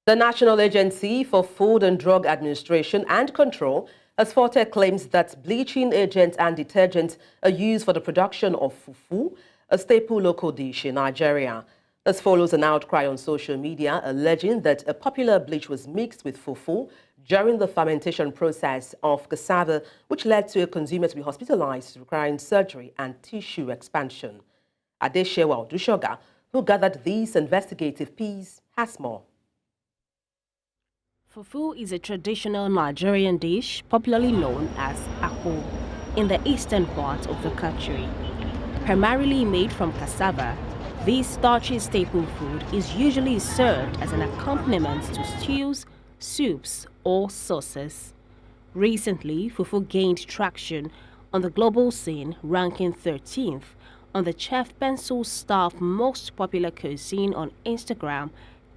The National Agency for Food and Drug Administration and Control has faulted claims that bleaching agents and detergents are used for the production of fufu, a staple local dish in Nigeria. This follows an outcry on social media alleging that a popular bleach was mixed with fufu during the fermentation process of cassava, which led to a consumer to be hospitalized requiring surgery and tissue expansion. Adebola Dushoga, who gathered this investigative piece, has more. Fufu is a traditional Nigerian dish popularly known as akpu in the eastern part of the country. Primarily made from cassava, this starchy staple food is usually served as an accompaniment to stews, soups, or sauces. Recently, fufu gained traction on the global scene, ranking 13th on the Chef Pencil staff most popular cuisine on Instagram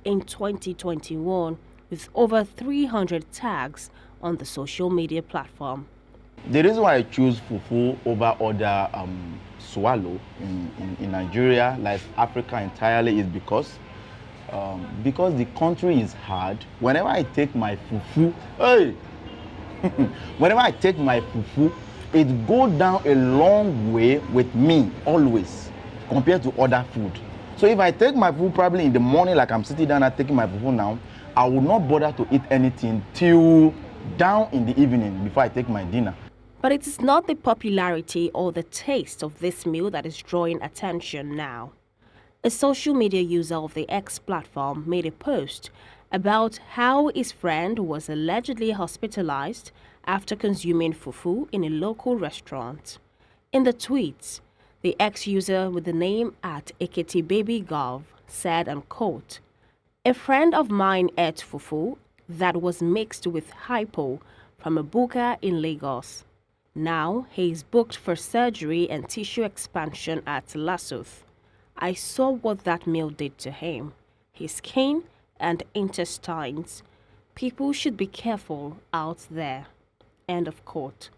in 2021. With over 300 tags on the social media platform. The reason why I choose fufu over other swallow in Nigeria, like Africa entirely, is because the country is hard. Whenever I take my fufu, whenever I take my fufu, it goes down a long way with me always compared to other food. So if I take my fufu probably in the morning, like I'm sitting down and taking my fufu now, I will not bother to eat anything till down in the evening before I take my dinner. But it is not the popularity or the taste of this meal that is drawing attention now. A social media user of the X platform made a post about how his friend was allegedly hospitalized after consuming fufu in a local restaurant. In the tweet, the X user with the name @EketiBabyGov said, and quote, "A friend of mine ate fufu that was mixed with hypo from a buka in Lagos. Now he is booked for surgery and tissue expansion at Lasuf. I saw what that meal did to him, his skin and intestines. People should be careful out there." End of quote.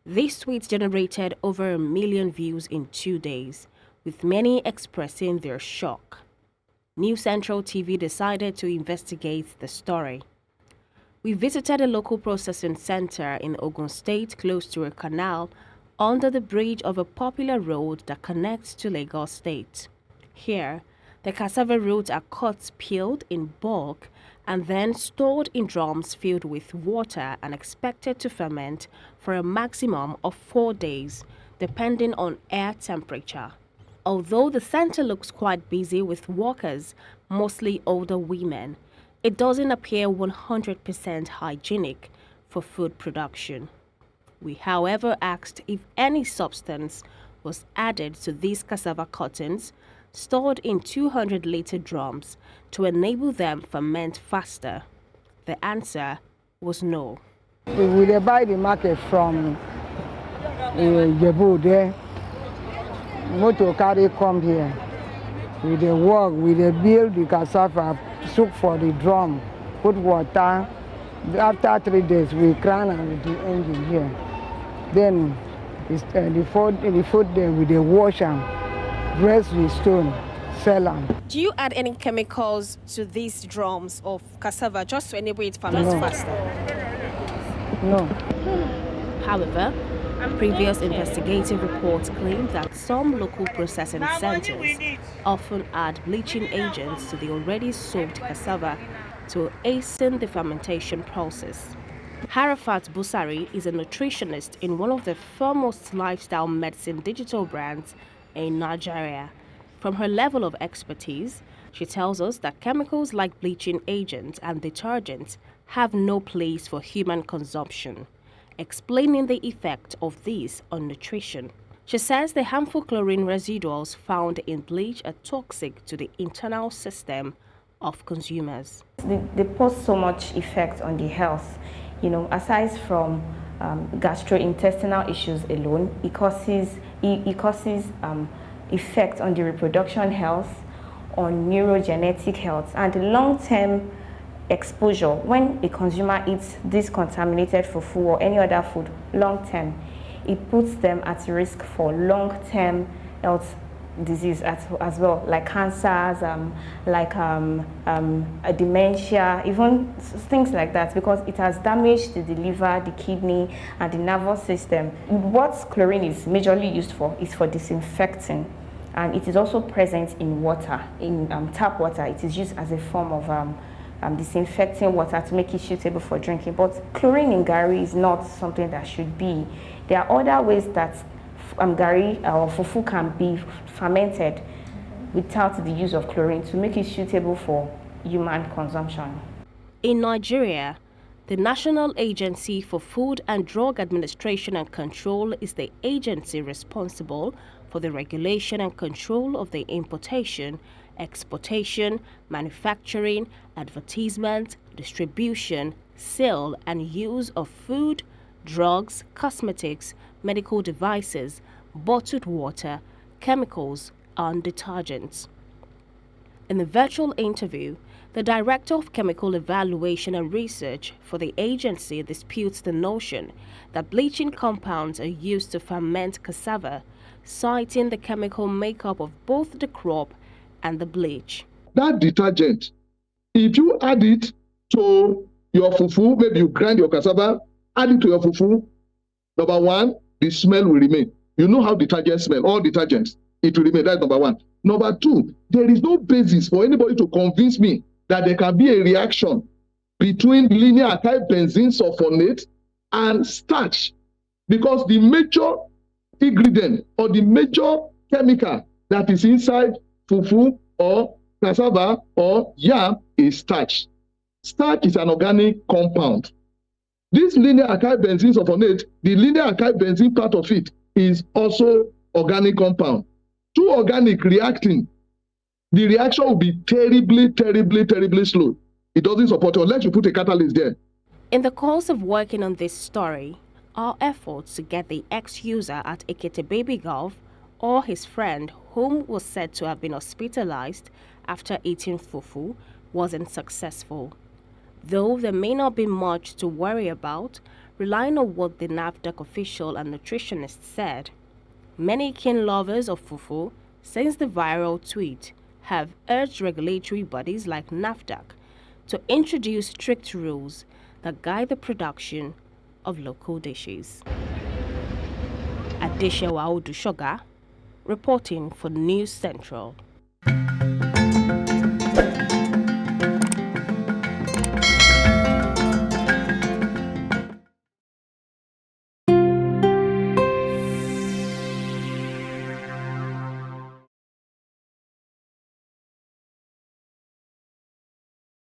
This tweet generated over 1 million views in 2 days, with many expressing their shock. New Central TV decided to investigate the story. We visited a local processing center in Ogun State close to a canal under the bridge of a popular road that connects to Lagos State. Here, the cassava roots are cut, peeled in bulk, and then stored in drums filled with water and expected to ferment for a maximum of 4 days, depending on air temperature. Although the center looks quite busy with workers, mostly older women, it doesn't appear 100% hygienic for food production. We, however, asked if any substance was added to these cassava cuttings stored in 200-liter drums to enable them ferment faster. The answer was no. We buy the market from Jebu there. Motor carry come here. We dey work, we dey build the cassava, soak for the drum, put water. After 3 days, we crown and with the engine here. Then the food there, we dey wash and dress the stone, sell them. Do you add any chemicals to these drums of cassava just to enable it to ferment faster? No. However, previous investigative reports claim that some local processing centers often add bleaching agents to the already soaked cassava to hasten the fermentation process. Harafat Busari is a nutritionist in one of the foremost lifestyle medicine digital brands in Nigeria. From her level of expertise, she tells us that chemicals like bleaching agents and detergents have no place for human consumption, explaining the effect of these on nutrition. She says the harmful chlorine residuals found in bleach are toxic to the internal system of consumers. They pose so much effect on the health. Aside from gastrointestinal issues alone, it causes effect on the reproduction health, on neurogenetic health, and long-term exposure. When a consumer eats this contaminated fufu or any other food long-term, it puts them at risk for long-term health disease as well, like cancers, like a dementia, even things like that, because it has damaged the liver, the kidney, and the nervous system. What chlorine is majorly used for is for disinfecting, and it is also present in water, in tap water. It is used as a form of disinfecting water to make it suitable for drinking. But chlorine in Gari is not something that should be. There are other ways that Gari or Fufu can be fermented without the use of chlorine to make it suitable for human consumption. In Nigeria, the National Agency for Food and Drug Administration and Control is the agency responsible for the regulation and control of the importation, exportation, manufacturing, advertisement, distribution, sale, and use of food, drugs, cosmetics, medical devices, bottled water, chemicals, and detergents. In the virtual interview, the Director of Chemical Evaluation and Research for the agency disputes the notion that bleaching compounds are used to ferment cassava, citing the chemical makeup of both the crop and the bleach. That detergent, if you add it to your fufu, maybe you grind your cassava, add it to your fufu, number one, the smell will remain. You know how detergents smell, all detergents, it will remain. That's number one. Number two, there is no basis for anybody to convince me that there can be a reaction between linear alkyl benzene sulfonate and starch, because the major ingredient or the major chemical that is inside fufu or cassava or yam is starch. Starch is an organic compound. This linear alkyl benzene sulfonate, the linear alkyl benzene part of it is also organic compound. Two organic reacting, the reaction will be terribly slow. It doesn't support it unless you put a catalyst there. In the course of working on this story, our efforts to get the ex-user at Ekete Baby Golf or his friend, whom was said to have been hospitalized after eating fufu, wasn't successful. Though there may not be much to worry about, relying on what the NAFDAC official and nutritionist said, many keen lovers of fufu, since the viral tweet, have urged regulatory bodies like NAFDAC to introduce strict rules that guide the production of local dishes. Adeshewa Odushoga, reporting for News Central.